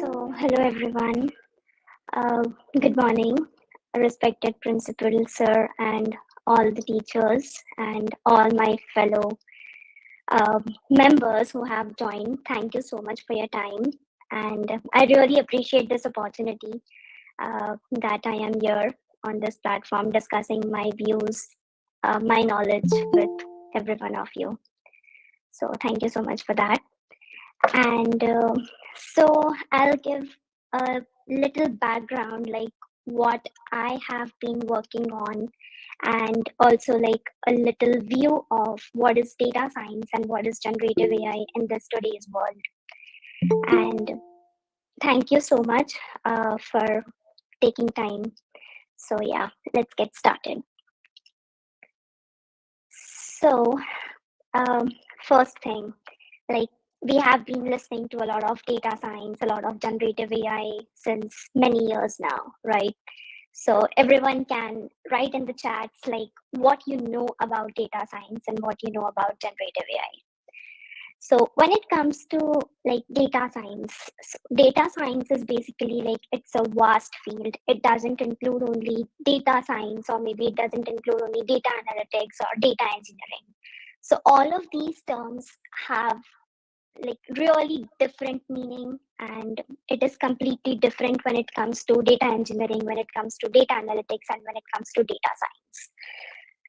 So, hello everyone. Uh, Good morning, respected principal sir, and all the teachers, and all my fellow members who have joined. Thank you so much for your time, and I really appreciate this opportunity that I am here on this platform discussing my views, my knowledge with every one of you. So, thank you so much for that. And so I'll give a little background, like what I have been working on, and also like a little view of what is data science and what is generative AI in this today's world. And thank you so much for taking time. So yeah, let's get started. So first thing, like we have been listening to a lot of data science, a lot of generative AI since many years now, right? So everyone can write in the chats like what you know about data science and what you know about generative AI. So when it comes to like data science is basically like it's a vast field. It doesn't include only data science, or maybe it doesn't include only data analytics or data engineering. So all of these terms have like really different meaning, and it is completely different when it comes to data engineering, when it comes to data analytics, and when it comes to data science.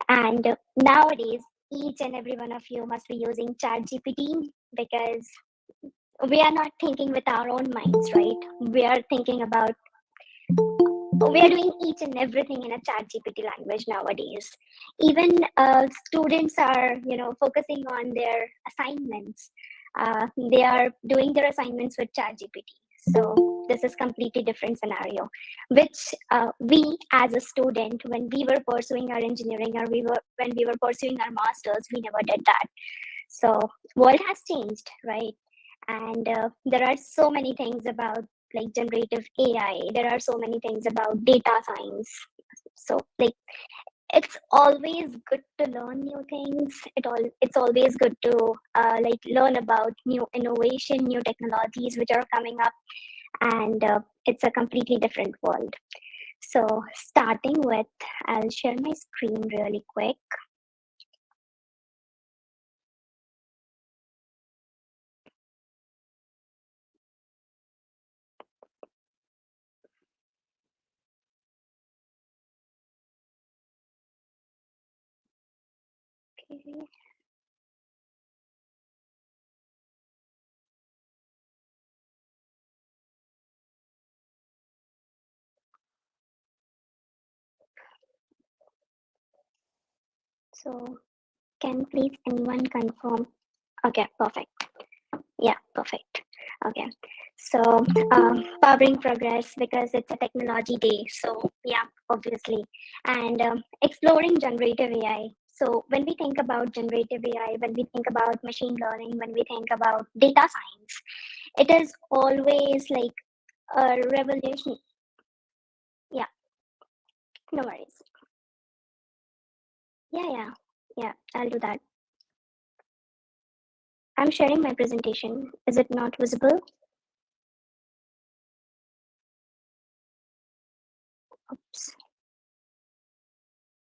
And nowadays, each and every one of you must be using ChatGPT, because we are not thinking with our own minds, right? We are doing each and everything in a ChatGPT language nowadays. Even students are, focusing on their assignments. They are doing their assignments with ChatGPT. So this is completely different scenario, which we as a student, when we were pursuing our engineering, or when we were pursuing our masters, we never did that. So world has changed, right? And there are so many things about like generative AI. There are so many things about data science. So like it's always good to learn new things. It's always good to like learn about new innovation, new technologies which are coming up, and it's a completely different world. So starting with, I'll share my screen really quick. Okay. So can please anyone confirm? Okay, perfect. Yeah, perfect. Okay. So, powering progress, because it's a technology day. So, yeah, obviously. And exploring generative AI. So, when we think about generative AI, when we think about machine learning, when we think about data science, it is always like a revolution. Yeah, no worries. Yeah, yeah, I'll do that. I'm sharing my presentation. Is it not visible? Oops.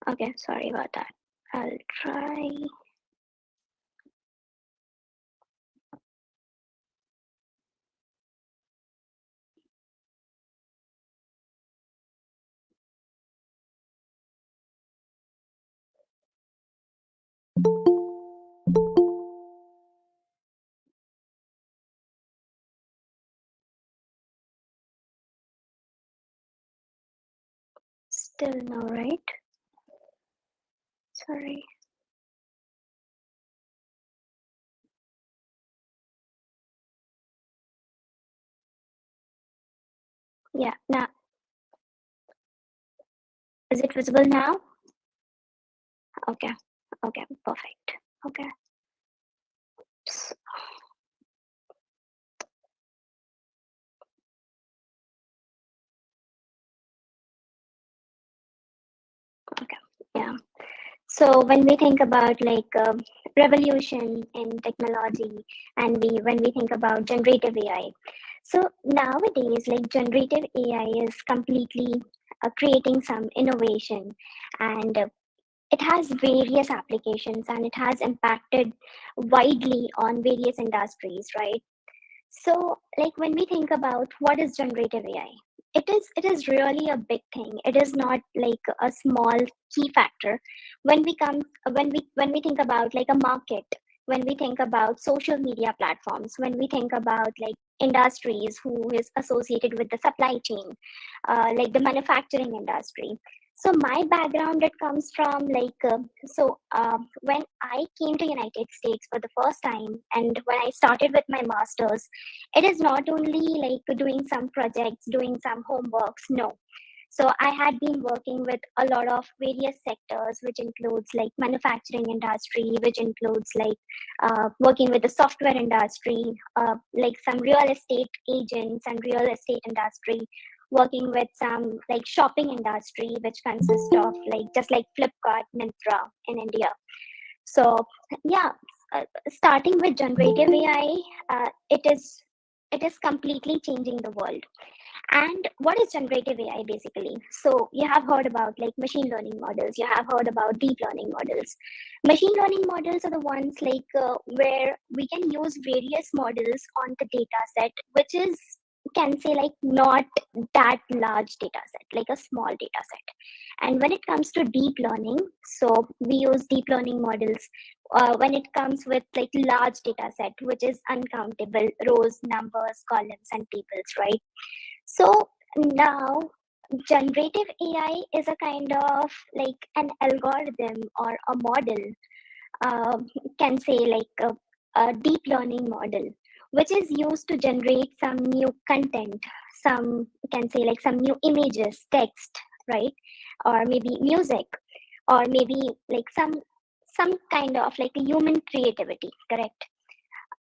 Okay, sorry about that. I'll try. Still no, right? Sorry. Yeah, now, is it visible now? Okay, okay, perfect. Okay. S- Okay, yeah. So when we think about like revolution in technology, and when we think about generative AI, so nowadays like generative AI is completely creating some innovation, and it has various applications, and it has impacted widely on various industries, right? So, like when we think about what is generative AI, it is really a big thing. It is not like a small key factor. When we think about like a market, when we think about social media platforms, when we think about like industries who is associated with the supply chain, like the manufacturing industry. So my background, it comes from like when I came to United States for the first time, and when I started with my masters, it is not only like doing some projects, doing some homeworks. No. So I had been working with a lot of various sectors, which includes like manufacturing industry, which includes like working with the software industry, like some real estate agents and real estate industry, working with some like shopping industry, which consists of like just like Flipkart, Myntra in India. So yeah, starting with generative AI, it is completely changing the world. And what is generative AI basically? So you have heard about like machine learning models, you have heard about deep learning models. Machine learning models are the ones where we can use various models on the data set, which is, can say, like not that large data set, like a small data set. And when it comes to deep learning, so we use deep learning models when it comes with like large data set, which is uncountable rows, numbers, columns, and tables, right? So now generative AI is a kind of like an algorithm or a model, can say like a deep learning model, which is used to generate some new content, some can say like some new images, text, right? Or maybe music, or maybe like some kind of like human creativity, correct?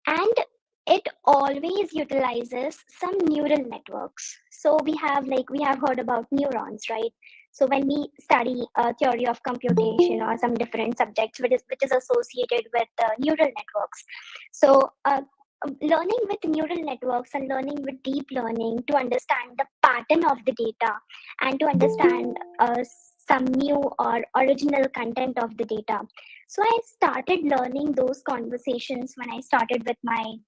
And it always utilizes some neural networks. So we have heard about neurons, right? So when we study a theory of computation or some different subjects which is associated with neural networks, so learning with neural networks and learning with deep learning to understand the pattern of the data and to understand some new or original content of the data. So I started learning those conversations when I started with my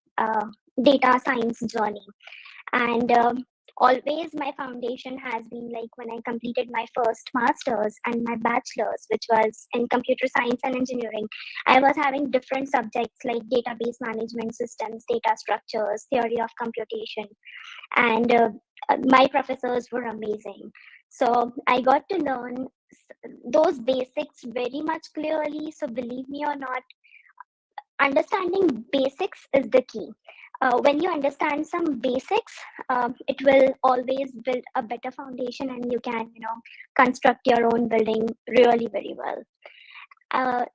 data science journey. And always my foundation has been like when I completed my first master's and my bachelor's, which was in computer science and engineering. I was having different subjects like database management systems, data structures, theory of computation, and my professors were amazing. So I got to learn those basics very much clearly. So believe me or not, understanding basics is the key. When you understand some basics, it will always build a better foundation, and you can, construct your own building really very well. The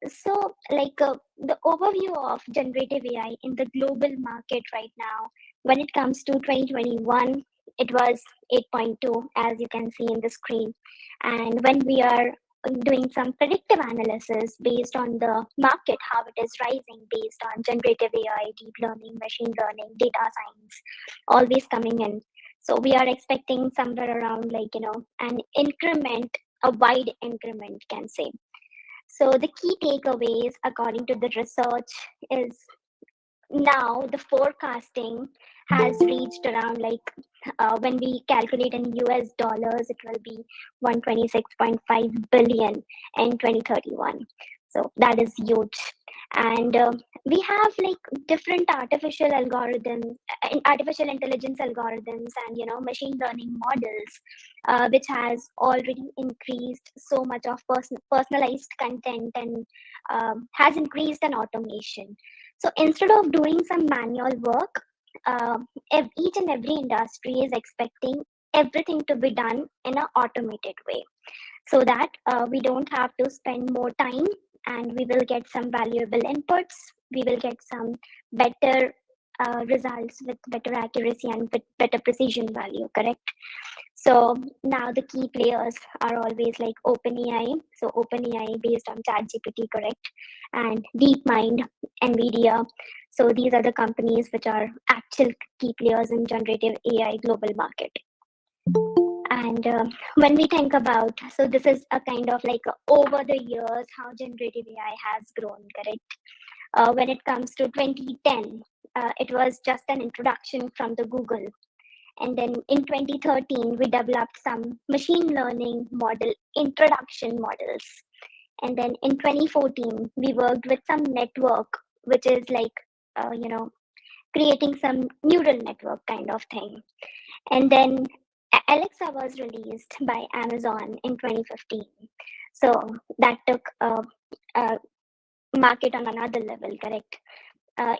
overview of generative AI in the global market right now, when it comes to 2021, it was 8.2, as you can see in the screen. And when we are doing some predictive analysis based on the market, how it is rising based on generative AI, deep learning, machine learning, data science, always coming in. So we are expecting somewhere around an increment, a wide increment, can say. So the key takeaways, according to the research, is now the forecasting has reached around when we calculate in US dollars, it will be 126.5 billion in 2031. So that is huge. And we have like different artificial algorithms, artificial intelligence algorithms, and machine learning models, which has already increased so much of personalized content, and has increased an automation. So instead of doing some manual work, each and every industry is expecting everything to be done in an automated way, so that we don't have to spend more time, and we will get some valuable inputs. We will get some better results with better accuracy and with better precision value, correct? So now the key players are always like OpenAI. So OpenAI based on ChatGPT, correct? And DeepMind, NVIDIA. So these are the companies which are actual key players in generative AI global market. And when we think about, so this is a kind of like over the years how generative AI has grown, correct? When it comes to 2010, it was just an introduction from the Google. And then in 2013, we developed some machine learning model introduction models. And then in 2014, we worked with some network, which is like, creating some neural network kind of thing. And then Alexa was released by Amazon in 2015. So that took a market on another level, correct?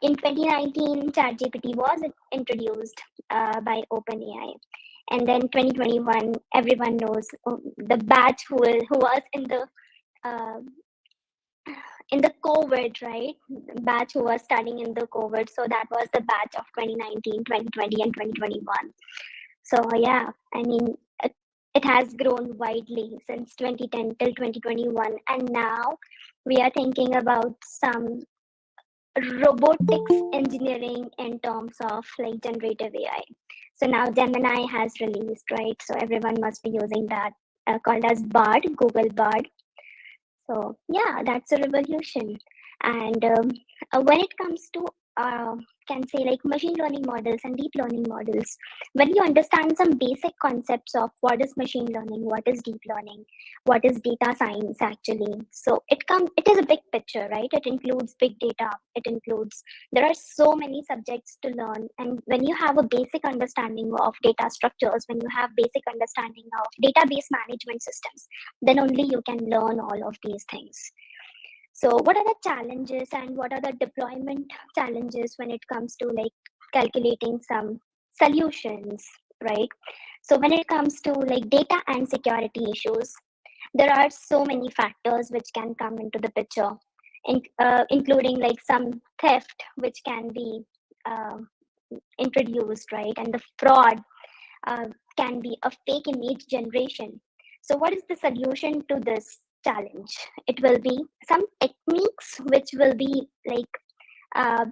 In 2019, ChatGPT was introduced by OpenAI. And then 2021, everyone knows the batch who was uh, in the COVID, right? The batch who was studying in the COVID. So that was the batch of 2019, 2020, and 2021. So yeah, I mean, it has grown widely since 2010 till 2021. And now we are thinking about some robotics engineering in terms of like generative AI. So now Gemini has released, right? So everyone must be using that, called as Bard, Google Bard. So yeah, that's a revolution. And when it comes to can say like machine learning models and deep learning models, when you understand some basic concepts of what is machine learning, what is deep learning, what is data science actually. So it is a big picture, right? It includes big data. It includes, there are so many subjects to learn. And when you have a basic understanding of data structures, when you have basic understanding of database management systems, then only you can learn all of these things. So what are the challenges and what are the deployment challenges when it comes to like calculating some solutions, right? So when it comes to like data and security issues, there are so many factors which can come into the picture, including like some theft which can be uh, introduced, right? And the fraud uh, can be a fake image generation. So, what is the solution to this challenge? It will be some techniques which will be like, uh,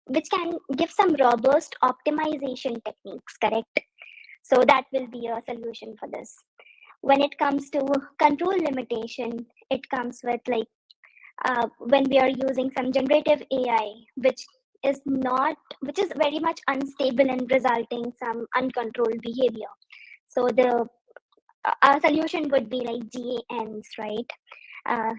which can give some robust optimization techniques, correct? So, that will be a solution for this. When it comes to control limitation, it comes with like when we are using some generative AI, which is very much unstable and resulting some uncontrolled behavior. So the our solution would be like GANs, right?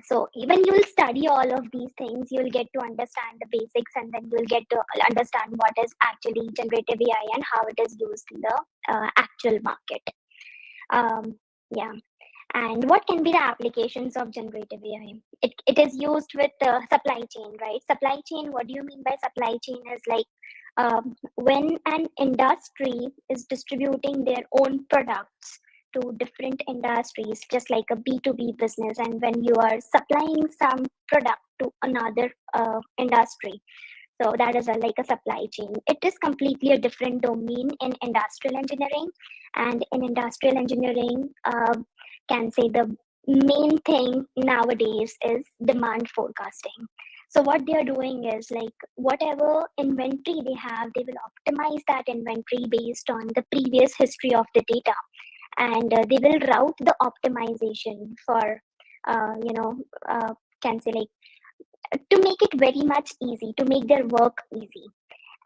So when you'll study all of these things, you'll get to understand the basics, and then you'll get to understand what is actually generative AI and how it is used in the actual market. Um, yeah. And what can be the applications of generative AI? It is used with supply chain, right? Supply chain, what do you mean by supply chain is like when an industry is distributing their own products to different industries, just like a B2B business, and when you are supplying some product to another industry. So that is like a supply chain. It is completely a different domain in industrial engineering. And in industrial engineering, can say the main thing nowadays is demand forecasting. So what they are doing is like whatever inventory they have, they will optimize that inventory based on the previous history of the data, and they will route the optimization for uh, you know can say like to make it very much easy, to make their work easy.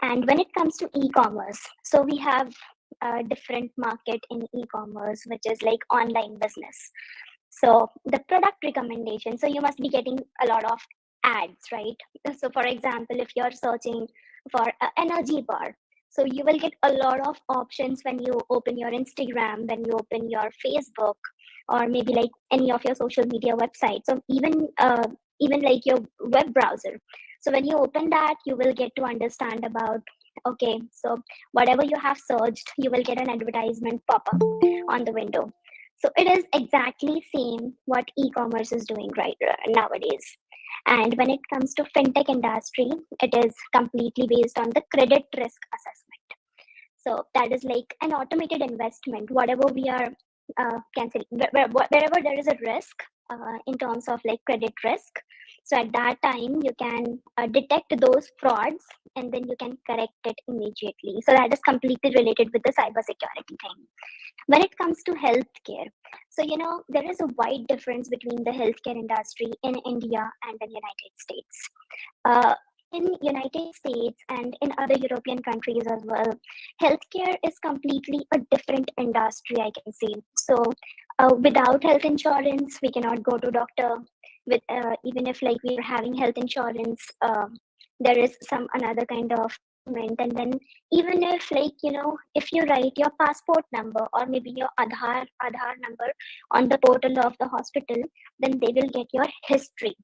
And when it comes to e-commerce, so we have a different market in e-commerce, which is like online business. So the product recommendation, so you must be getting a lot of ads, right? So for example, if you're searching for an energy bar, so you will get a lot of options when you open your Instagram, when you open your Facebook, or maybe like any of your social media websites. So even like your web browser. So when you open that, you will get to understand about, okay, so whatever you have searched, you will get an advertisement pop up on the window. So it is exactly same what e-commerce is doing right nowadays. And when it comes to fintech industry, it is completely based on the credit risk assessment. So that is like an automated investment. Whatever we are can say, wherever there is a risk in terms of like credit risk, so at that time you can detect those frauds, and then you can correct it immediately. So that is completely related with the cybersecurity thing. When it comes to healthcare, so there is a wide difference between the healthcare industry in India and the United States. uh, in United States and in other European countries as well, healthcare is completely a different industry, I can say. So without health insurance, we cannot go to doctor. With even if like we are having health insurance, there is some another kind of payment. And then even if like if you write your passport number or maybe your Aadhaar number on the portal of the hospital, then they will get your history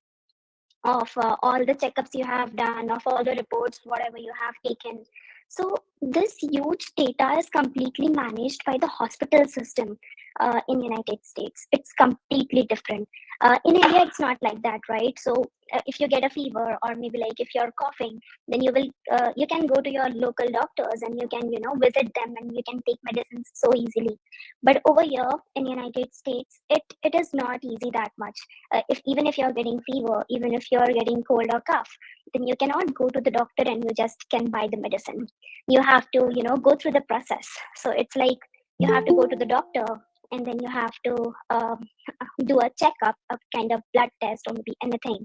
of all the checkups you have done, of all the reports, whatever you have taken. So this huge data is completely managed by the hospital system. in United States. It's completely different. In India, it's not like that, right? So if you get a fever, or maybe like if you're coughing, then you can go to your local doctors and you can visit them and you can take medicines so easily. But over here in United States, it is not easy that much. If even if you're getting fever, even if you're getting cold or cough, then you cannot go to the doctor and you just can buy the medicine. You have to go through the process. So it's like you have to go to the doctor, and then you have to do a checkup, a kind of blood test or maybe anything.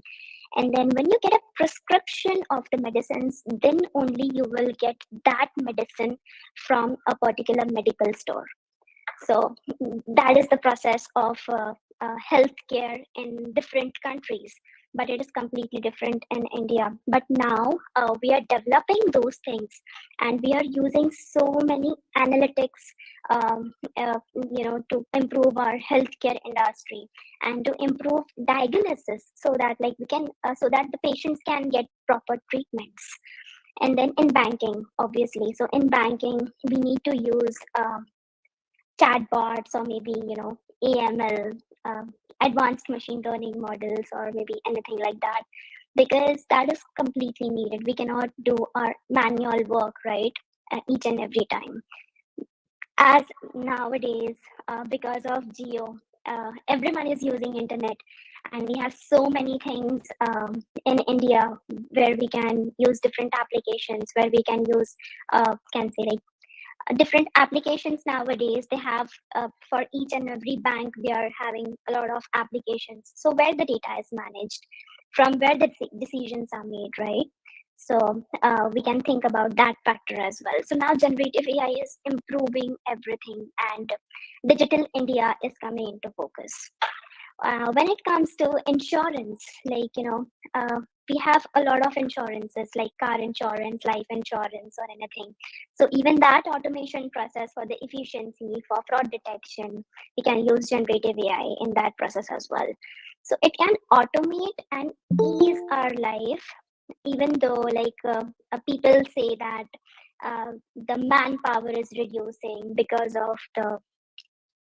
And then when you get a prescription of the medicines, then only you will get that medicine from a particular medical store. So that is the process of healthcare in different countries, but it is completely different in India. But now we are developing those things, and we are using so many analytics, to improve our healthcare industry and to improve diagnosis, so that like we can, so that the patients can get proper treatments. And then in banking, obviously, so in banking we need to use chatbots, or maybe AML, advanced machine learning models, or maybe anything like that, because that is completely needed. We cannot do our manual work, right, each and every time. As nowadays, because of geo, everyone is using internet, and we have so many things in India where we can use different applications, where we can use, can say like, different applications nowadays. They have, for each and every bank they are having a lot of applications, so where the data is managed, from where the decisions are made, right? So we can think about that factor as well. So now generative AI is improving everything, and digital India is coming into focus. When it comes to insurance, like we have a lot of insurances like car insurance, life insurance, or anything. So even that automation process, for the efficiency, for fraud detection, we can use generative AI in that process as well. So it can automate and ease our life, even though like people say that the manpower is reducing because of the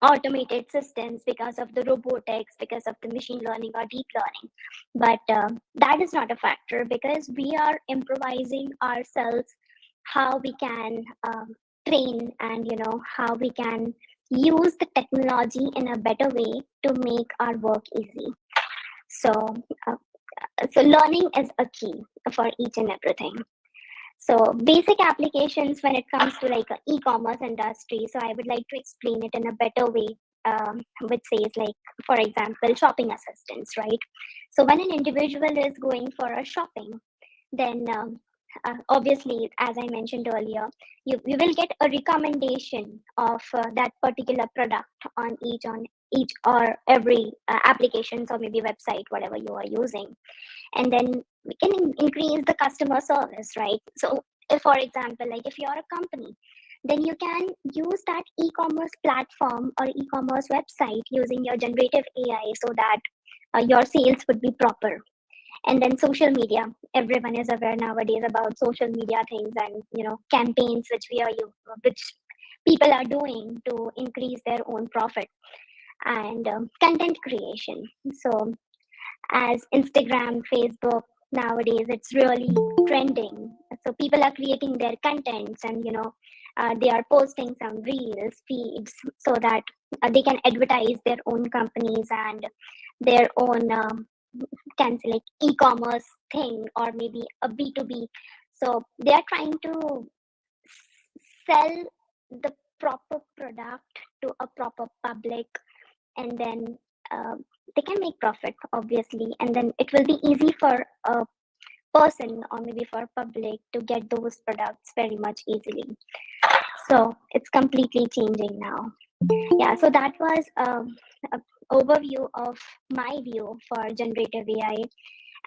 automated systems, because of the robotics, because of the machine learning or deep learning. But that is not a factor, because we are improvising ourselves how we can train, and how we can use the technology in a better way to make our work easy. So uh, so learning is a key for each and everything. So basic applications when it comes to like a e-commerce industry. So I would like to explain it in a better way, which says like, for example, shopping assistants, right? So when an individual is going for a shopping, then obviously, as I mentioned earlier, you will get a recommendation of that particular product on each or every applications, or maybe website, whatever you are using. And then we can increase the customer service, right? So if, for example, like if you're a company, then you can use that e-commerce platform or e-commerce website using your generative AI, so that your sales would be proper. And then social media, everyone is aware nowadays about social media things, and campaigns which people are doing to increase their own profit. And content creation, so as Instagram, Facebook, nowadays it's really trending. So people are creating their contents, and they are posting some reels, feeds, so that they can advertise their own companies and their own, can say like, e-commerce thing, or maybe a B2B. So they are trying to sell the proper product to a proper public, and then they can make profit, obviously, and then it will be easy for a person, or maybe for public, to get those products very much easily. So it's completely changing now. Yeah, so that was a overview of my view for generative AI.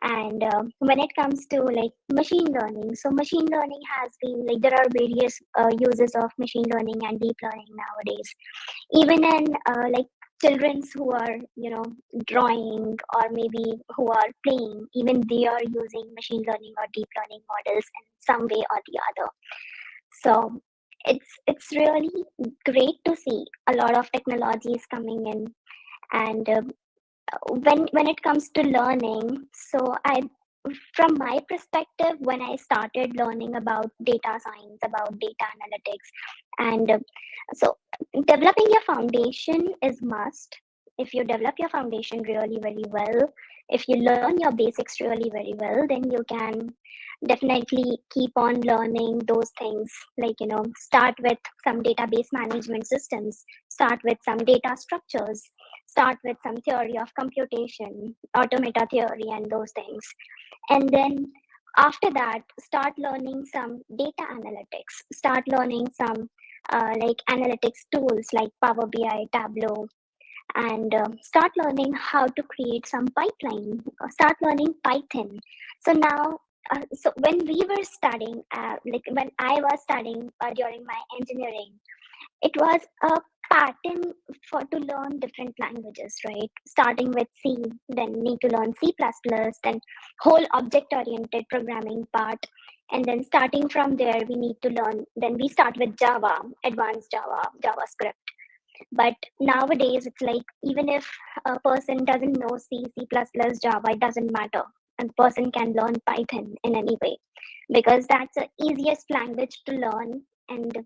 And when it comes to like machine learning, so machine learning has been like, there are various uses of machine learning and deep learning nowadays. Even in like childrens who are drawing, or maybe who are playing, even they are using machine learning or deep learning models in some way or the other. So it's really great to see a lot of technologies coming in. And when it comes to learning, so I, from my perspective, when I started learning about data science, about data analytics, and so developing your foundation is must. If you develop your foundation really very well, if you learn your basics really very well, then you can definitely keep on learning those things, like, start with some database management systems, start with some data structures, start with some theory of computation, automata theory, and those things. And then after that, start learning some data analytics, start learning some like analytics tools like Power BI, Tableau, and start learning how to create some pipeline, start learning Python. So now, so when we were studying, like when I was studying during my engineering, it was a pattern for to learn different languages, right? Starting with C, then need to learn C++, then whole object oriented programming part, and then starting from there we need to learn, then we start with Java, advanced Java, JavaScript. But nowadays it's like, even if a person doesn't know C++, Java, it doesn't matter, a person can learn Python in any way, because that's the easiest language to learn. And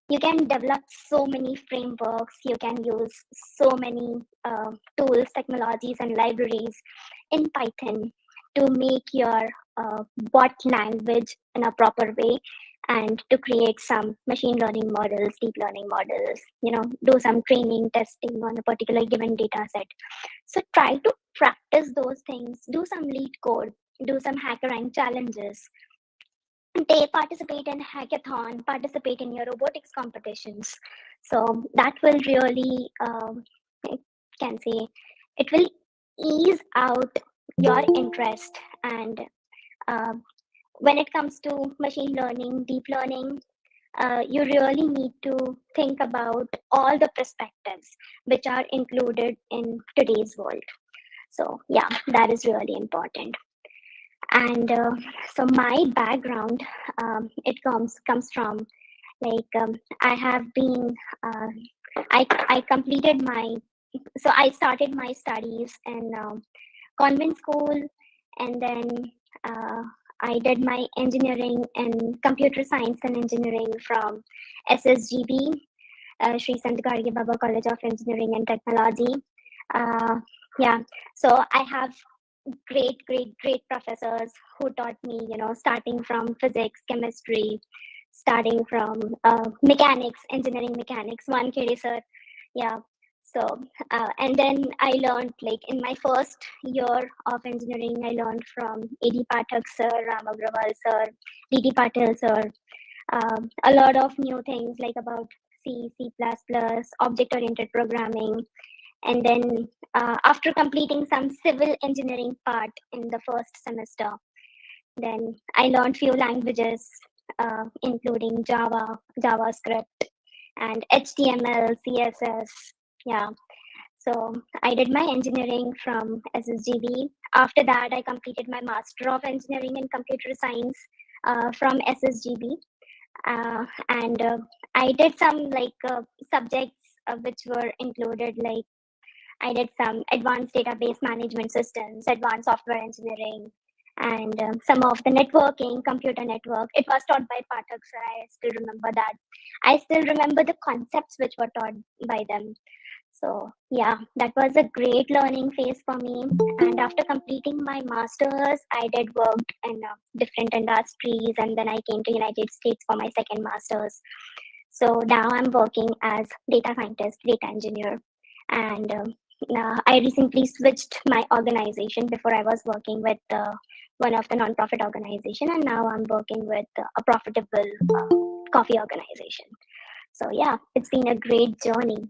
you can develop so many frameworks, you can use so many tools, technologies, and libraries in Python to make your bot language in a proper way, and to create some machine learning models, deep learning models, do some training testing on a particular given data set. So try to practice those things, do some lead code, do some HackerRank challenges, they participate in hackathon, participate in your robotics competitions. So that will really, I can say, it will ease out your interest. And uh, when it comes to machine learning, deep learning, you really need to think about all the perspectives which are included in today's world. So yeah, that is really important. And so my background, it comes from, like, I have been, I completed my, so I started my studies in convent school, and then uh, I did my engineering in computer science and engineering from SSGB, Shri Sant College of Engineering and Technology. Yeah, so I have great professors who taught me, starting from physics, chemistry, starting from mechanics, engineering mechanics, one KD sir. Yeah. So and then I learned, like, in my first year of engineering, I learned from AD Pathak sir, Ram Agrawal sir, DD Patil sir, a lot of new things, like about C++, object oriented programming. And then after completing some civil engineering part in the first semester, then I learned few languages, including Java, JavaScript, and HTML, CSS. Yeah. So I did my engineering from SSGB. After that, I completed my Master of Engineering in Computer Science from SSGB. And I did some, like, subjects which were included, like, I did some advanced database management systems, advanced software engineering, and some of the networking, computer network. It was taught by Pathak sir. I still remember that. I still remember the concepts which were taught by them. So yeah, that was a great learning phase for me. And after completing my masters, I did work in different industries, and then I came to United States for my second masters. So now I'm working as data scientist, data engineer, and I recently switched my organization. Before I was working with one of the non-profit organization, and now I'm working with a profitable coffee organization. So yeah, it's been a great journey.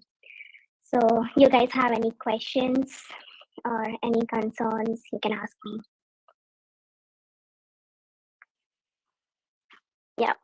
So you guys have any questions or any concerns, you can ask me. Yeah.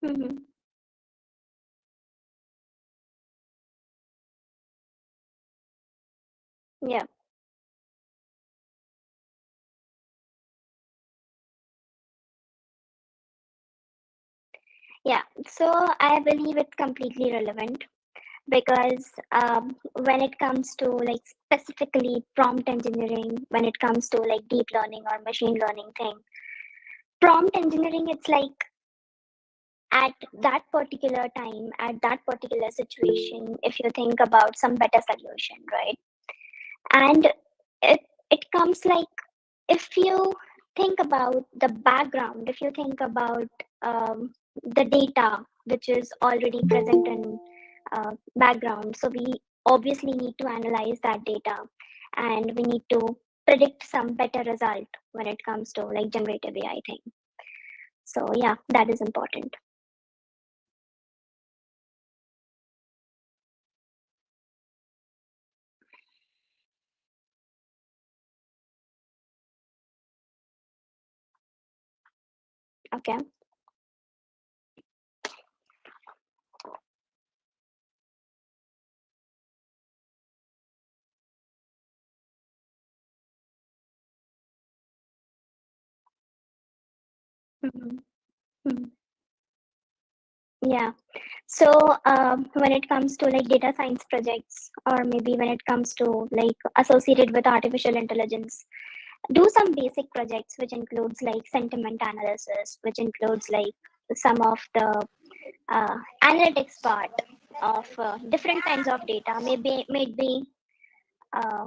Mm-hmm. Yeah. Yeah. So I believe it's completely relevant because when it comes to like specifically prompt engineering, when it comes to like deep learning or machine learning thing, prompt engineering, it's like at that particular time, at that particular situation, if you think about some better solution, right? And it comes like, if you think about the background, if you think about the data which is already present in background, so we obviously need to analyze that data, and we need to predict some better result when it comes to like generative AI thing. So yeah, that is important. Okay. Mhm. Mhm. Yeah. So when it comes to like data science projects, or maybe when it comes to like associated with artificial intelligence, do some basic projects which includes like sentiment analysis, which includes like some of the analytics part of different kinds of data, maybe uh,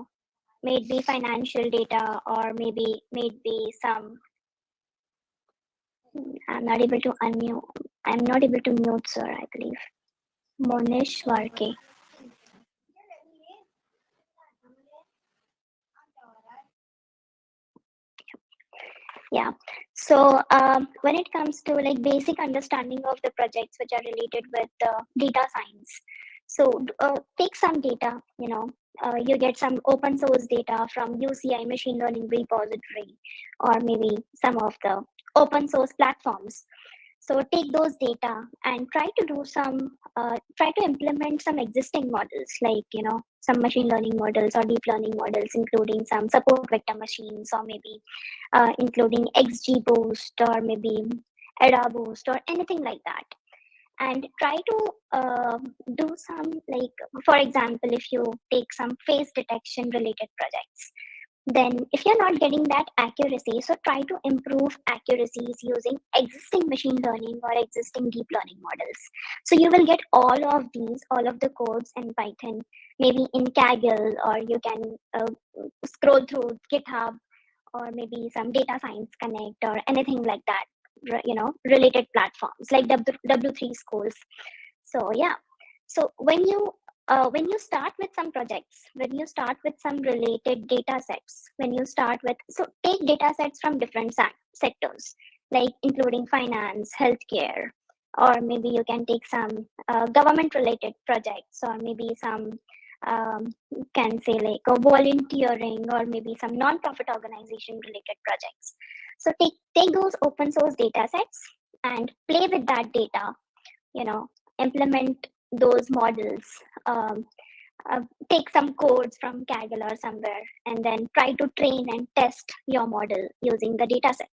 maybe financial data, or maybe some. I'm not able to unmute. I'm not able to mute, sir, I believe. Monish Varke. Yeah. So when it comes to like basic understanding of the projects which are related with data science, so take some data, you get some open source data from UCI machine learning repository, or maybe some of the open source platforms. So take those data and try to implement some existing models, like some machine learning models or deep learning models, including some support vector machines, or maybe including XGBoost, or maybe ADA Boost, or anything like that. And try to do some, like, for example, if you take some face detection related projects, then if you're not getting that accuracy, so try to improve accuracies using existing machine learning or existing deep learning models. So you will get all of the codes in Python, maybe in Kaggle, or you can scroll through GitHub, or maybe some data science connect, or anything like that, related platforms like W3 schools. So yeah, so when you start with some projects, when you start with some related data sets, when you start with, so take data sets from different sectors, like including finance, healthcare, or maybe you can take some government related projects, or maybe some can say like a volunteering, or maybe some non-profit organization related projects. So take those open source data sets and play with that data, you know implement those models, um, uh, take some codes from Kaggle or somewhere, and then try to train and test your model using the data set.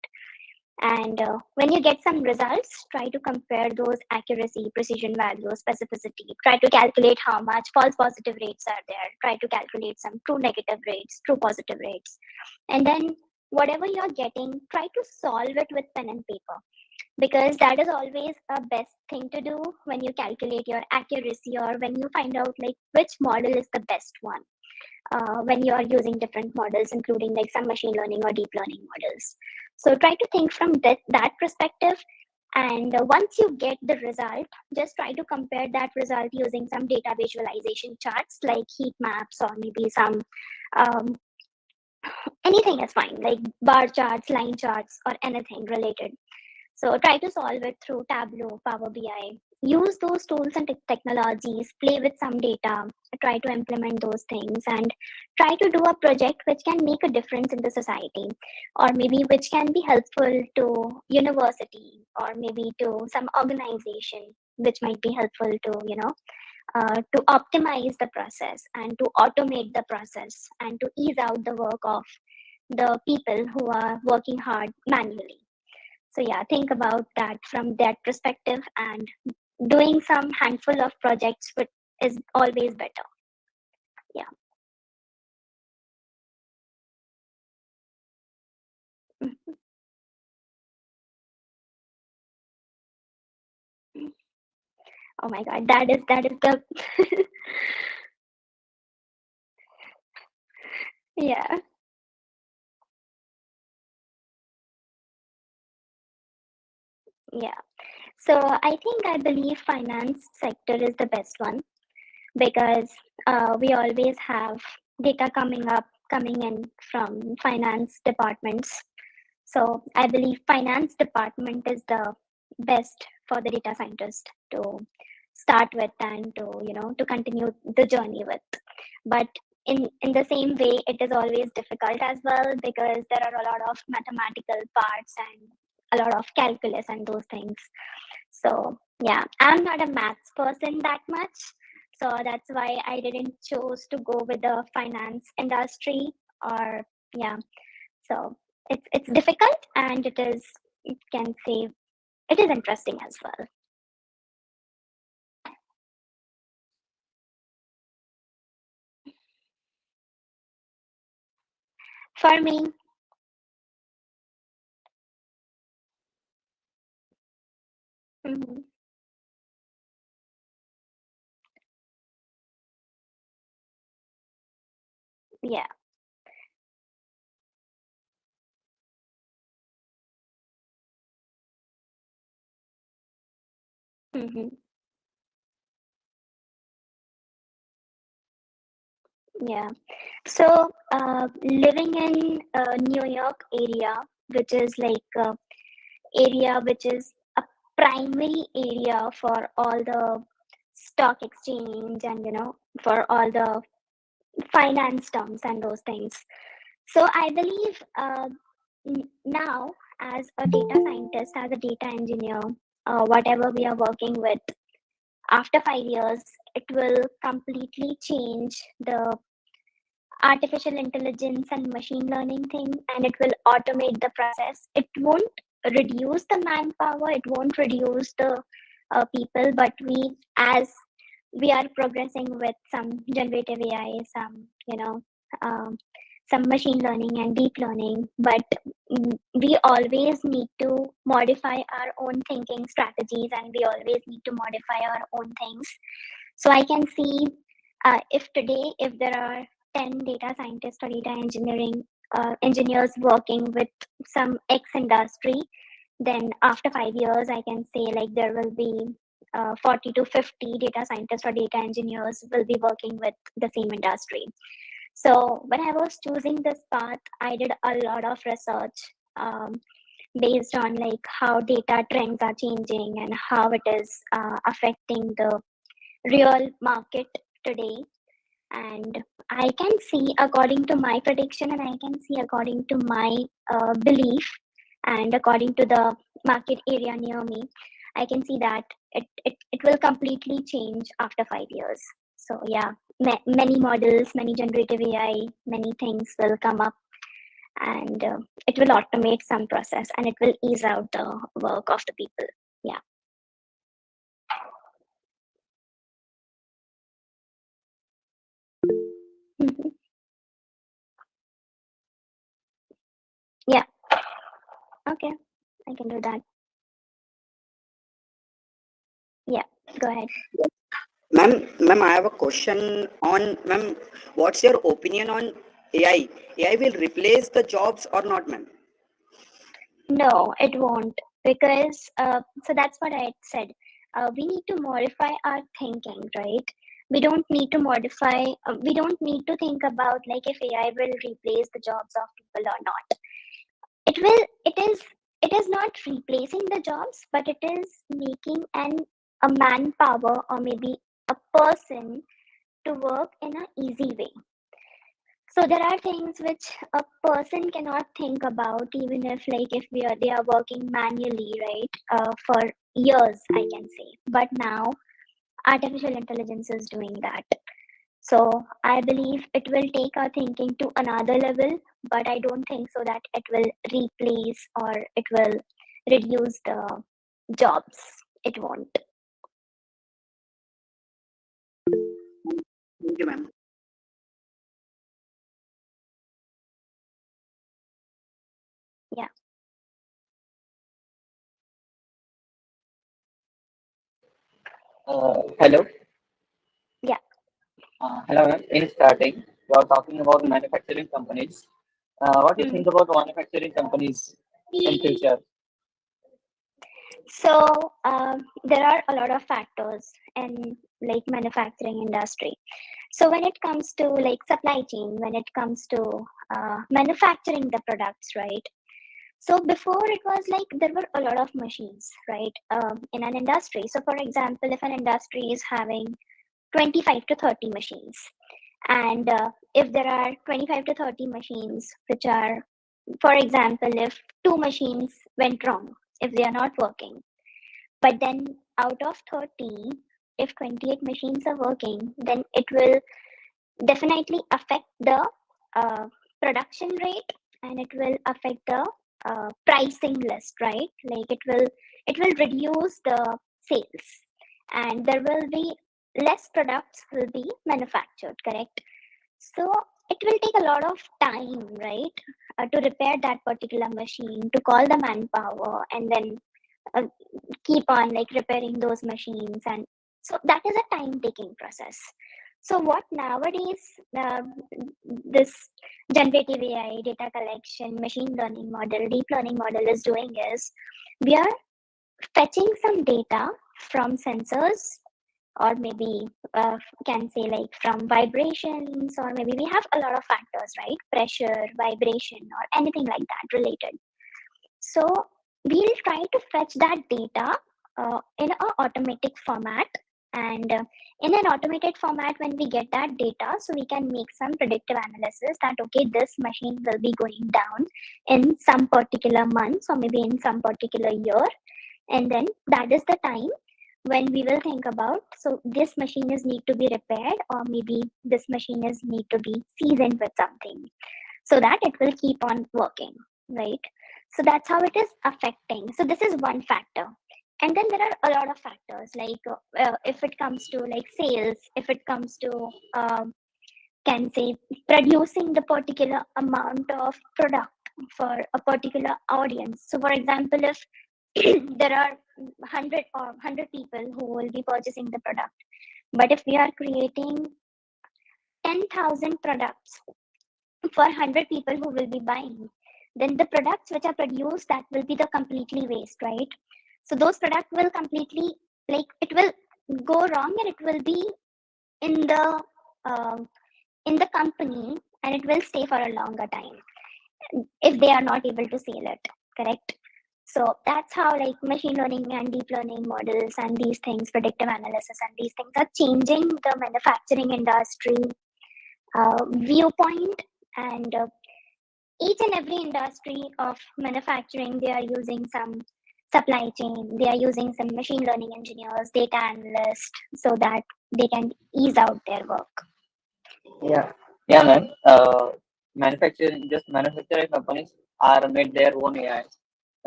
And when you get some results, try to compare those accuracy, precision values, specificity. Try to calculate how much false positive rates are there. Try to calculate some true negative rates, true positive rates. And then whatever you're getting, try to solve it with pen and paper, because that is always a best thing to do when you calculate your accuracy, or when you find out like which model is the best one, when you are using different models, including like some machine learning or deep learning models. So try to think from that perspective. And once you get the result, just try to compare that result using some data visualization charts, like heat maps, or maybe some um, anything is fine, like bar charts, line charts, or anything related. So try to solve it through Tableau, Power BI, use those tools and technologies, play with some data, try to implement those things, and try to do a project which can make a difference in the society, or maybe which can be helpful to university, or maybe to some organization, which might be helpful to to optimize the process and to automate the process and to ease out the work of the people who are working hard manually. So yeah, think about that from that perspective, and doing some handful of projects is always better. Yeah. Oh my god, that is the yeah. Yeah. So I believe finance sector is the best one, because we always have data coming in from finance departments. So I believe finance department is the best for the data scientist to start with, and to to continue the journey with. But in the same way, it is always difficult as well, because there are a lot of mathematical parts and a lot of calculus and those things. So yeah, I'm not a maths person that much, so that's why I didn't choose to go with the finance industry. Or yeah, so it's difficult, and it can say it is interesting as well for me. Mhm. Yeah. Hmm. Yeah. So living in New York area, which is like area which is a primary area for all the stock exchange, and for all the finance terms and those things. So I believe now, as a data scientist, as a data engineer, whatever we are working with, after 5 years, it will completely change the artificial intelligence and machine learning thing, and it will automate the process. It won't reduce the manpower, it won't reduce the people, but as we are progressing with some generative AI, um, some machine learning and deep learning, but we always need to modify our own thinking strategies, and we always need to modify our own things. So I can see, if today, if there are 10 data scientists or data engineers working with some X industry, then after 5 years, I can say like there will be 40 to 50 data scientists or data engineers will be working with the same industry. So when I was choosing this path, I did a lot of research, based on like how data trends are changing and how it is affecting the real market today. And I can see, according to my prediction, and I can see according to my belief, and according to the market area near me, I can see that it will completely change after 5 years. So yeah, many models, many generative AI, many things will come up, and it will automate some process, and it will ease out the work of the people. Yeah. Mhm. Yeah. Okay, I can do that. Yeah, go ahead. Ma'am, I have a question on, ma'am, what's your opinion on AI? AI will replace the jobs or not, ma'am? No, it won't, because so that's what I had said. We need to modify our thinking, right? We don't need to modify. We don't need to think about like if AI will replace the jobs of people or not. It will. It is. It is not replacing the jobs, but it is making an a manpower or maybe a person to work in an easy way. So there are things which a person cannot think about, even if they are working manually, right? For years, I can say. But now artificial intelligence is doing that. So I believe it will take our thinking to another level, but I don't think so that it will replace or it will reduce the jobs. It won't. Thank you, ma'am. Yeah. Hello. Yeah. Hello, ma'am. In starting, you are talking about manufacturing companies. What do you Hmm. think about manufacturing companies in future? So there are a lot of factors in like manufacturing industry. So when it comes to like supply chain, when it comes to manufacturing the products, right? So before it was like there were a lot of machines, right, in an industry. So for example, if an industry is having 25 to 30 machines, and if there are 25 to 30 machines, which are, for example, if two machines went wrong, if they are not working, but then out of 30, if 28 machines are working, then it will definitely affect the uh, production rate, and it will affect the pricing list, right? Like it will reduce the sales, and there will be less products will be manufactured, correct? So it will take a lot of time, right, to repair that particular machine, to call the manpower, and then uh, keep on like repairing those machines. And so that is a time taking process. So what nowadays this generative AI, data collection, machine learning model, deep learning model is doing is we are fetching some data from sensors, or maybe can say like from vibrations, or maybe we have a lot of factors, right? Pressure, vibration, or anything like that related. So we'll try to fetch that data in an automatic format. And in an automated format, when we get that data, so we can make some predictive analysis that, okay, this machine will be going down in some particular months or maybe in some particular year. And then that is the time when we will think about, so this machine is need to be repaired, or maybe this machine is need to be seasoned with something, so that it will keep on working, right? So that's how it is affecting. So this is one factor. And then there are a lot of factors, like if it comes to like sales, if it comes to can say producing the particular amount of product for a particular audience. So for example, if there are 100 people who will be purchasing the product, but if we are creating 10,000 products for 100 people who will be buying, then the products which are produced, that will be the completely waste, right? So those products will completely, like, it will go wrong, and it will be in the um in the company, and it will stay for a longer time if they are not able to sell it, correct? So that's how like machine learning and deep learning models and these things, predictive analysis and these things are changing the manufacturing industry viewpoint. And each and every industry of manufacturing, they are using some supply chain, they are using some machine learning engineers, data analysts, so that they can ease out their work. Yeah, yeah, ma'am. Manufacturing companies are made their own AI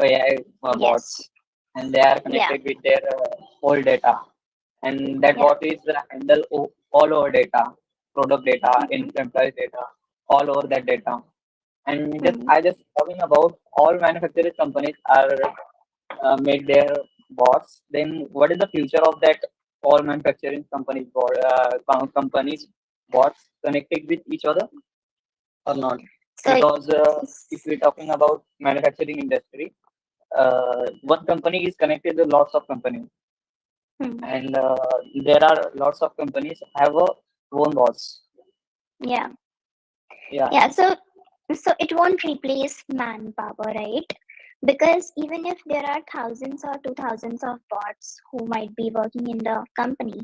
Yes. bots, and they are Yeah. connected with their whole data, and that Yeah. bot is handle all over data, product data, Mm-hmm. employee data, all over that data. And Mm-hmm. I just talking about all manufacturing companies are made their bots. Then what is the future of that all manufacturing companies bots connected with each other or not? So Because if we're talking about manufacturing industry, one company is connected to lots of companies, hmm, and there are lots of companies have a own bots. yeah. Yeah, Yeah. So it won't replace manpower, right? Because even if there are thousands or 2000s of bots who might be working in the company,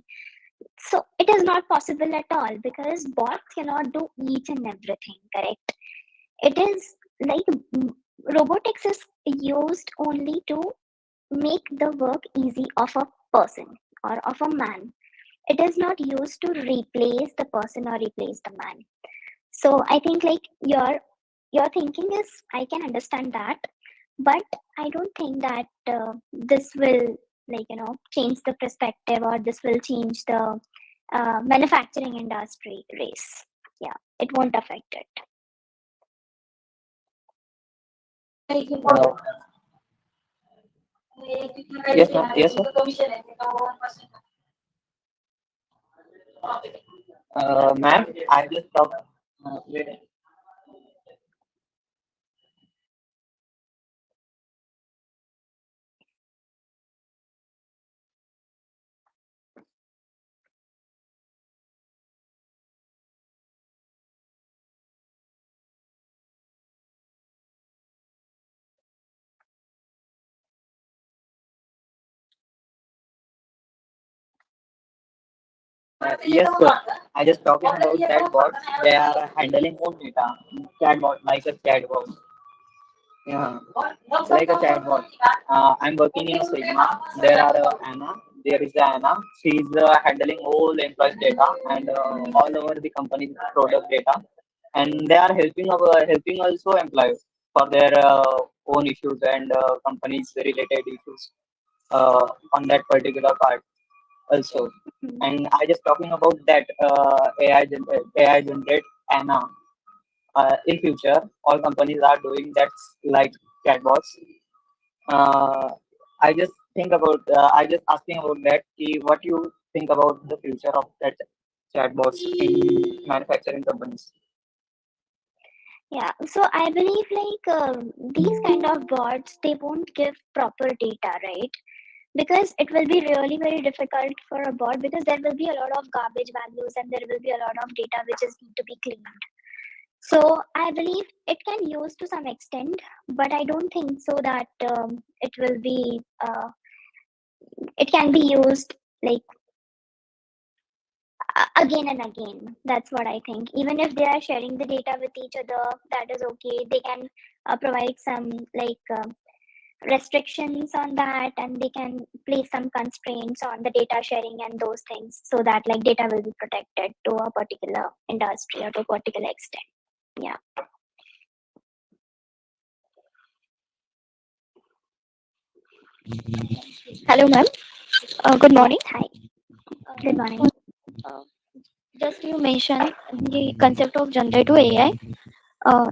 so it is not possible at all, because bots cannot do each and everything, correct? It is like robotics is used only to make the work easy of a person or of a man. It is not used to replace the person or replace the man. So I think like your thinking is, I can understand that, but I don't think that this will, like, change the perspective, or this will change the manufacturing industry race. Yeah, it won't affect it. Uh, yes, ma'am. Yes, sir. Ma'am, I just talked. Wait. Yes, sir. I just talking about chatbots. They are handling own data. Chatbot, like a chatbot. Yeah, like a chatbot. I'm working in a Sigma. There are Anna. There is Anna. She is handling all employees data and all over the company's product data, and they are helping also employees for their own issues and companies related issues on that particular part also. Mhm. And I just talking about that AI generate Anna. In future, all companies are doing that like chatbots. Uh, I just think about. I just asking about that. What you think about the future of that chatbots in manufacturing companies? Yeah, so I believe like these kind of bots, they won't give proper data, right? Because it will be really very difficult for a bot, because there will be a lot of garbage values and there will be a lot of data which is need to be cleaned. So I believe it can use to some extent, but I don't think so that it will be. It can be used like again and again. That's what I think. Even if they are sharing the data with each other, that is okay. They can provide some like restrictions on that, and they can place some constraints on the data sharing and those things, so that like data will be protected to a particular industry or to a particular extent. Yeah. Hello, ma'am. Good Yeah. morning. Hi. Good morning. Uh, just you mentioned the concept of generative AI uh,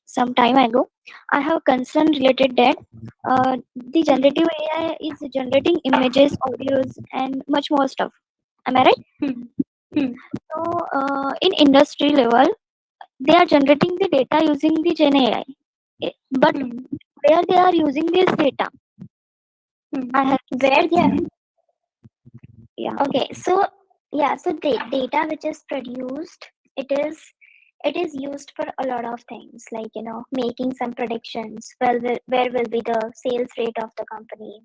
some time ago. I have concern related that the generative AI is generating images, audios, and much more stuff. Am I right? Hmm. Hmm. So, in industry level, they are generating the data using the Gen AI. But Hmm. where they are using this data, Hmm. I have Where they are. yeah. Okay, so yeah, so the data which is produced, it is it is used for a lot of things, like making some predictions. Well, where will be the sales rate of the company?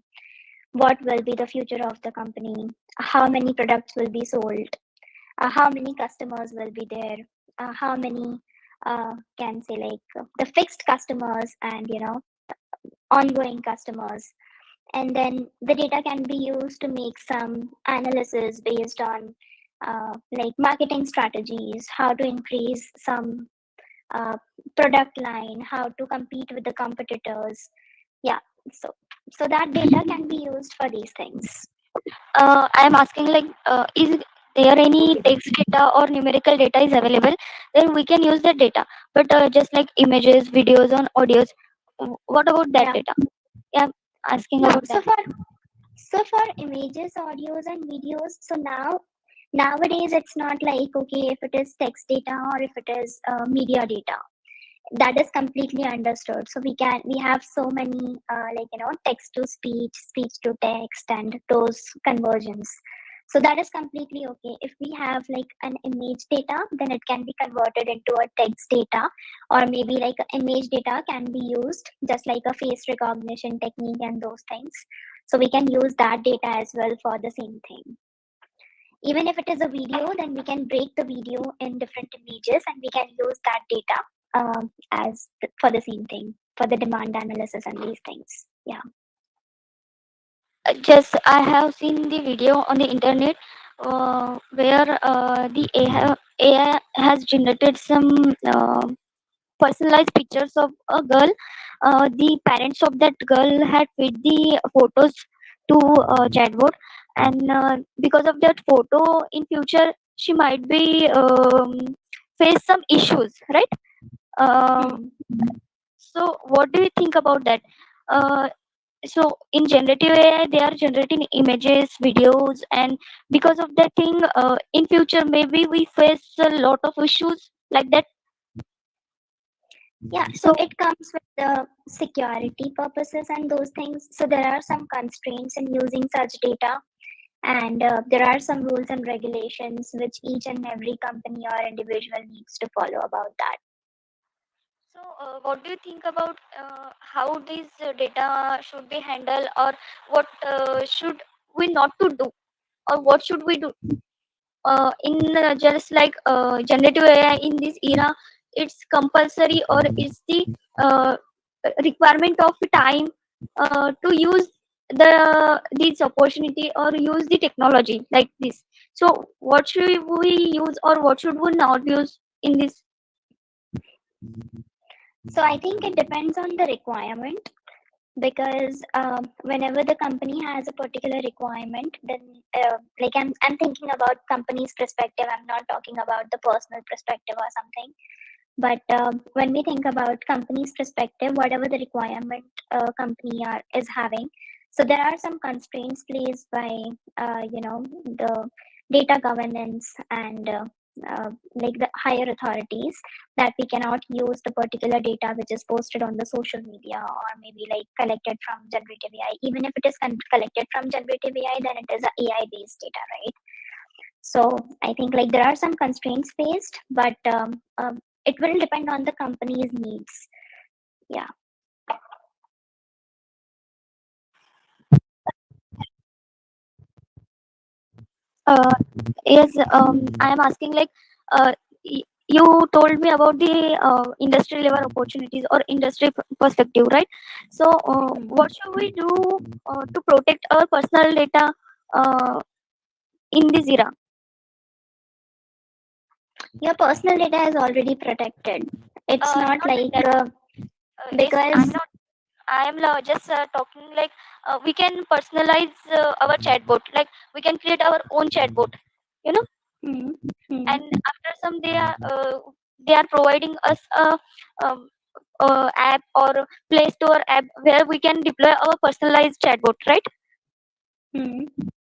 What will be the future of the company? How many products will be sold? How many customers will be there? How many can say like the fixed customers and ongoing customers, and then the data can be used to make some analysis based on like marketing strategies, how to increase some uh, product line, how to compete with the competitors. Yeah, so that data can be used for these things. I am asking like, is there any text data or numerical data is available? Then we can use that data. But just like images, videos, on audios, what about that Yeah, data? Yeah, asking yeah. about that. So for images, audios, and videos, so nowadays it's not like, okay, if it is text data or if it is media data, that is completely understood. So we have so many text to speech, speech to text, and those conversions. So that is completely okay. If we have like an image data, then it can be converted into a text data, or maybe like image data can be used just like a face recognition technique and those things. So we can use that data as well for the same thing. Even if it is a video, then we can break the video in different images and we can use that data for the same thing, for the demand analysis and these things. Yeah. Just I have seen the video on the internet where the AI has generated some personalized pictures of a girl. The parents of that girl had fed the photos to chatbot, and because of that photo, in future she might be face some issues, right? Uh, Hmm. so, what do you think about that? Uh, so in generative AI they are generating images, videos, and because of that thing in future maybe we face a lot of issues like that. Yeah, so So it comes with the security purposes and those things. So there are some constraints in using such data, and there are some rules and regulations which each and every company or individual needs to follow about that. what do you think about how this data should be handled, or what should we not to do, or what should we do in just like generative AI in this era? It's compulsory, or is the uh, requirement of time to use this opportunity or use the technology like this? So what should we use or what should we not use in this? So I think it depends on the requirement, because whenever the company has a particular requirement, then like I'm thinking about company's perspective. I'm not talking about the personal perspective or something. But when we think about company's perspective, whatever the requirement company is having, so there are some constraints placed by the data governance and like the higher authorities, that we cannot use the particular data which is posted on the social media or maybe like collected from generative AI. Even if it is collected from generative AI, then it is a AI based data, right? So I think like there are some constraints faced, but it will depend on the company's needs. Yeah. uh, yes, I am asking like you told me about the industry level opportunities or industry perspective, right? So Hmm. what should we do to protect our personal data uh, in this era? Your personal data is already protected. It's not Not like like that. Yes, I'm because not. I am just talking like we can personalize our chatbot. Like we can create our own chatbot, you know. hmm, hmm. And after some they are providing us a um, app or Play Store app where we can deploy our personalized chatbot, right? Hmm.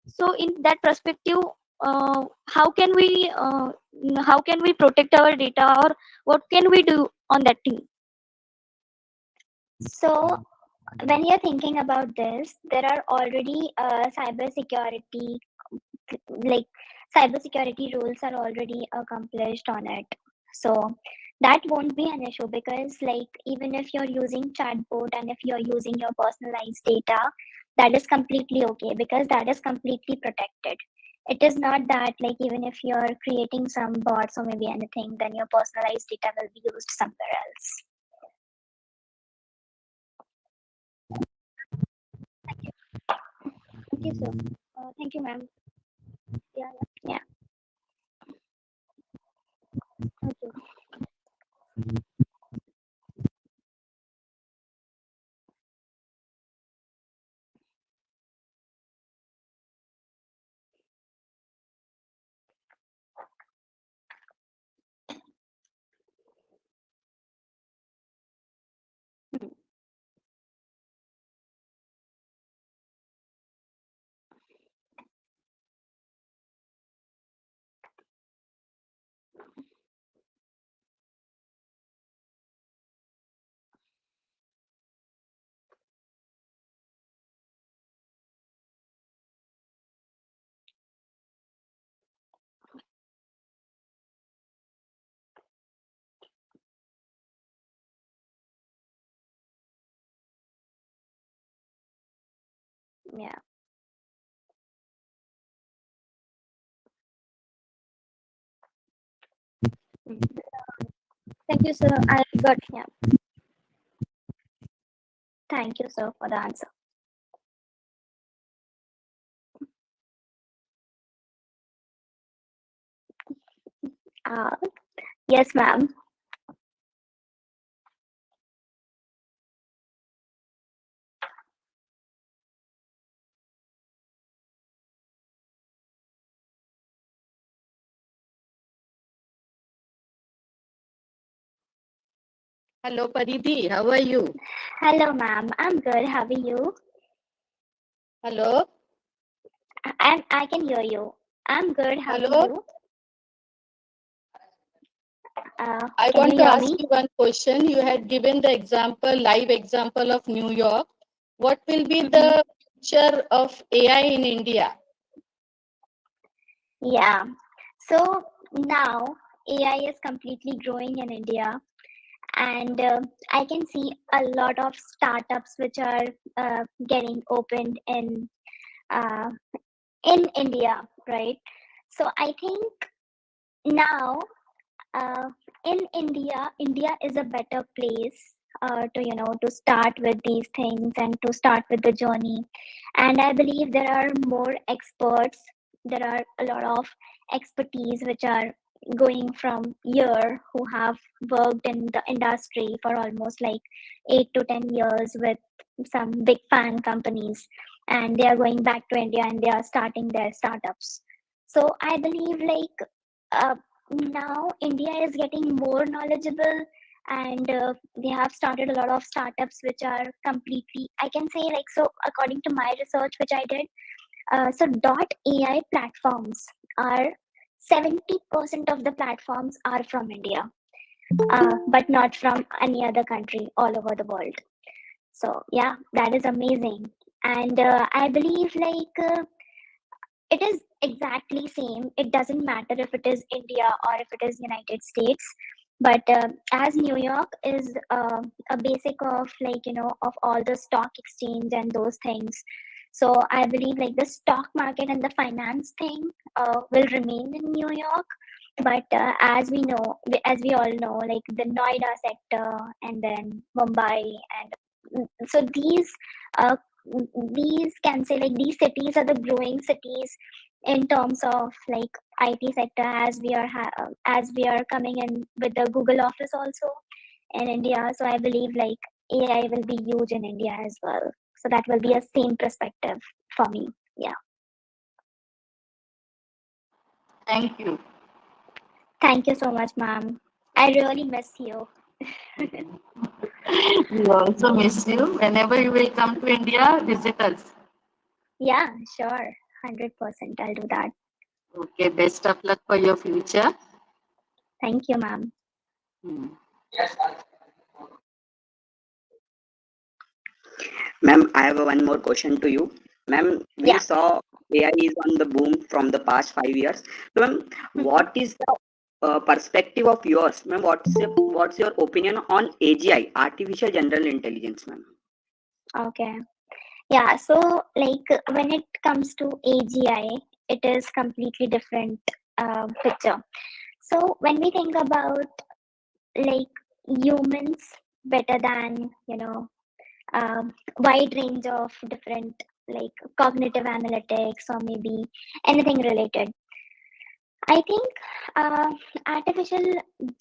So in that perspective, how can we protect our data, or what can we do on that thing? So when you're thinking about this, there are already like cybersecurity rules are already accomplished on it. So that won't be an issue, because like even if you're using chatbot and if you're using your personalized data, that is completely okay, because that is completely protected. It is not that like even if you're creating some bots or maybe anything, then your personalized data will be used somewhere else. Thank you, sir. Thank you, ma'am. Yeah, Yeah. yeah. Okay. Yeah. Thank you, sir. I got Yeah. Thank you, sir, for the answer. Uh, yes, ma'am. Hello, Paridhi. How are you? Hello, ma'am. I'm good. How are you? Hello? I can hear you. I'm good. How are Hello? you? I Can want you to hear ask me? you one question. You had given the example, live example of New York. What will be Mm-hmm. the future of AI in India? Yeah. So now AI is completely growing in India, and I can see a lot of startups which are getting opened uh, in India, right? So I think now uh, in India, India is a better place to start with these things and to start with the journey. And I believe there are more experts. There are a lot of expertise which are going from here who have worked in the industry for almost like 8 to 10 years with some big fan companies, and they are going back to India and they are starting their startups. So I believe like uh, now India is getting more knowledgeable, and they have started a lot of startups which are completely, I can say, like, so according to my research which I did, so dot AI platforms are 70% of the platforms are from India, but not from any other country all over the world. So yeah, that is amazing. And I believe like it is exactly same. It doesn't matter if it is India or if it is United States, but as New York is a basic of, like, of all the stock exchange and those things, so I believe like the stock market and the finance thing will remain in New York. But as we know, as we all know, like the Noida sector and then Mumbai, and so uh, these can say like these cities are the growing cities in terms of like IT sector, as as we are coming in with the Google office also in India. So I believe like AI will be huge in India as well. So that will be a same perspective for me. Yeah. Thank you. Thank you so much, ma'am. I really miss you. We also miss you. Whenever you will come to India, visit us. Yeah, sure. 100% I'll do that. Okay, best of luck for your future. Thank you, ma'am. Hmm. Ma'am, I have one more question to you. Ma'am, we Yeah. saw AI is on the boom from the past 5 years. So, ma'am, what is the perspective of yours? Ma'am, what's your opinion on AGI, Artificial General Intelligence, ma'am? Okay. Yeah, so like when it comes to AGI, it is completely different picture. So when we think about like humans better than wide range of different like cognitive analytics or maybe anything related, I think artificial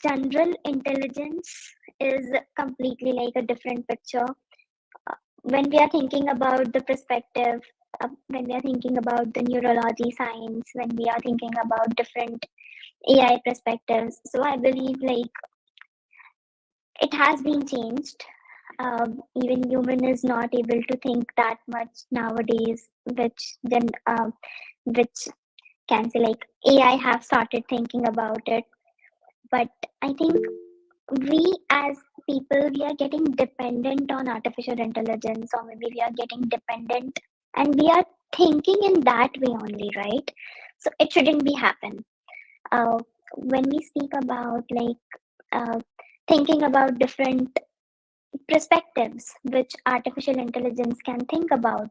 general intelligence is completely like a different picture. When we are thinking about the perspective, when we are thinking about the neurology science, when we are thinking about different AI perspectives, so I believe like it has been changed. Even human is not able to think that much nowadays, which can say like AI have started thinking about it. But I think we as people, we are getting dependent on artificial intelligence, or maybe we are getting dependent and we are thinking in that way only, right? So it shouldn't be happen. When we speak about like uh, thinking about different perspectives which artificial intelligence can think about,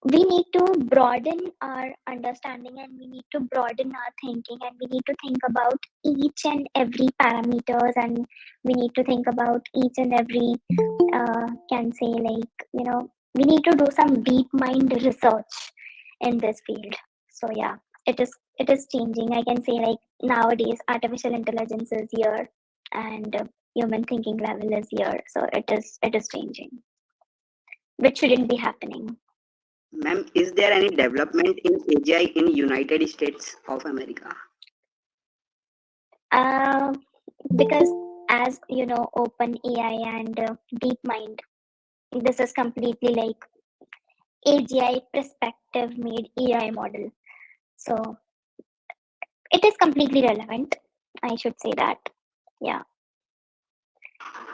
we need to broaden our understanding, and we need to broaden our thinking, and we need to think about each and every parameters, and we need to think about each and every can say like, we need to do some deep mind research in this field. So yeah, it is changing. I can say like nowadays artificial intelligence is here, and human thinking level is here. So it is changing, which shouldn't be happening. Ma'am, is there any development in AGI in United States of America? Uh, because as you know, open AI and deep mind, this is completely like AGI perspective made AI model. So it is completely relevant. I should say that. Yeah,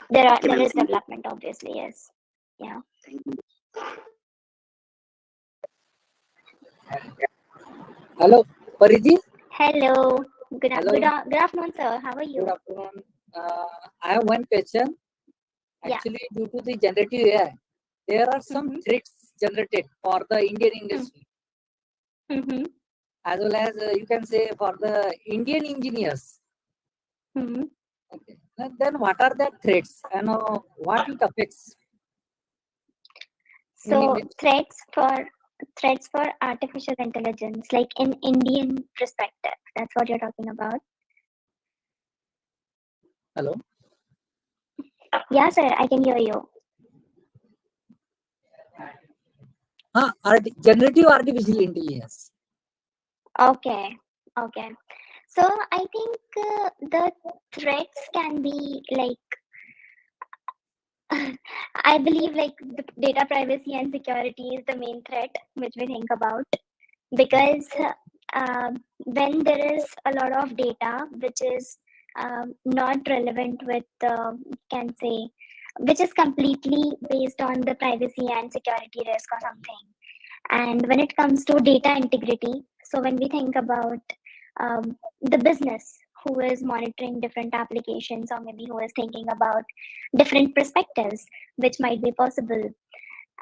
Okay, there ma'am. is development, obviously. Yes. Yeah. Thank you. Hello, Paridhi. Hello. Hello. Good afternoon, sir. How are Good you? afternoon. I have one question. Yeah. Actually, due to the generative AI, there are some Mm-hmm. threats generated for the Indian industry, Mm-hmm. as well as you can say for the Indian engineers. Mm-hmm. Okay. Then what are the threats and what it affects in So India? threats for artificial intelligence, like in Indian perspective. That's what you're talking about. Hello. Yeah, sir. I can hear you. Generative artificial intelligence. Okay. Okay. So I think the threats can be like I believe like the data privacy and security is the main threat which we think about, because when there is a lot of data which is not relevant with can say, which is completely based on the privacy and security risk or something. And when it comes to data integrity, so when we think about the business who is monitoring different applications, or maybe who is thinking about different perspectives which might be possible,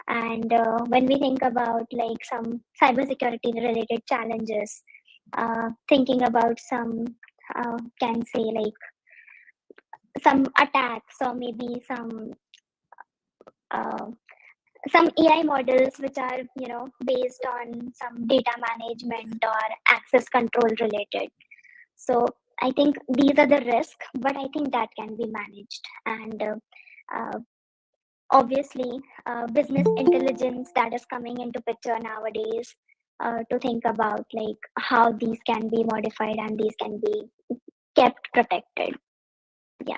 and when we think about like some cybersecurity related challenges, thinking about some can say like some attacks, or maybe uh, some AI models which are based on some data management or access control related. So I think these are the risks, but I think that can be managed. And uh, obviously, business intelligence that is coming into picture nowadays, to think about like how these can be modified and these can be kept protected. Yeah.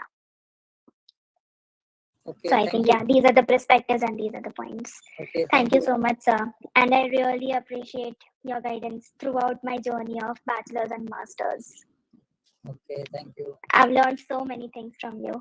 Okay. So I Thank think, you. yeah, these are the perspectives and these are the points. Okay. Thank you so much, sir. And I really appreciate your guidance throughout my journey of bachelor's and master's. Okay. Thank you. I've learned so many things from you.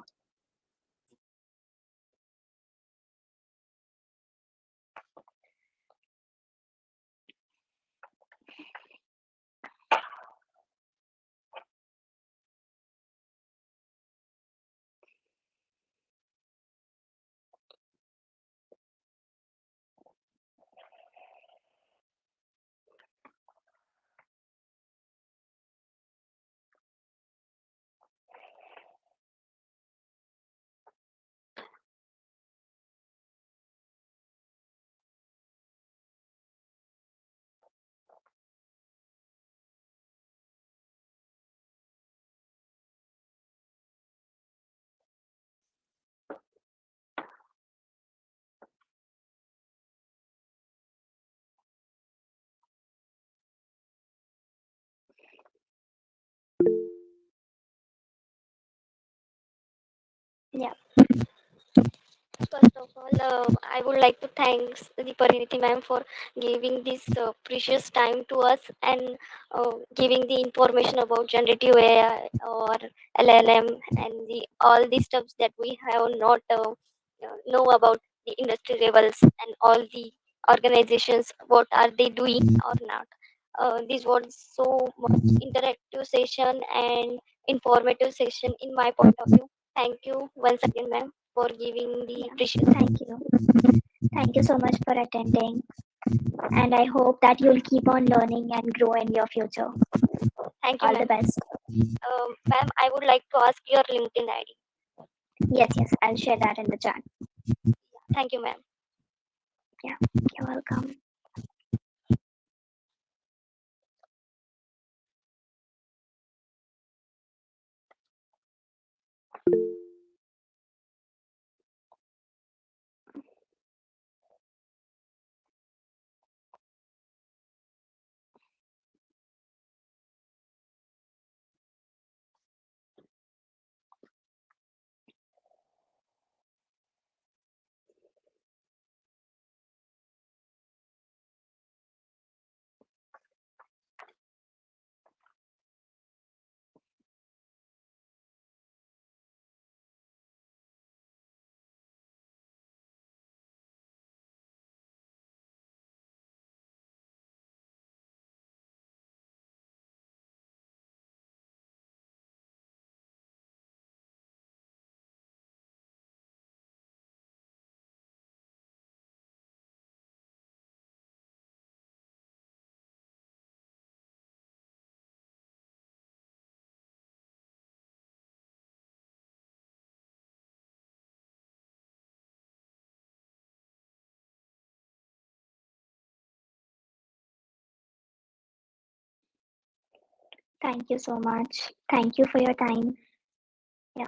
Yeah. First of all, I would like to thank the Pariniti ma'am for giving this precious time to us, and giving the information about generative AI or LLM, and all the stuffs that we have not know about the industry levels and all the organizations, what are they doing or not. This was so much interactive session and informative session in my point of view. Thank you once again, ma'am, for giving the Yeah. precious. Thank you. Thank you so much for attending. And I hope that you'll keep on learning and grow in your future. Thank you, All the ma'am. best. Ma'am, I would like to ask your LinkedIn ID. Yes, I'll share that in the chat. Thank you, ma'am. Yeah, you're welcome. Thank you so much. Thank you for your time. Yeah.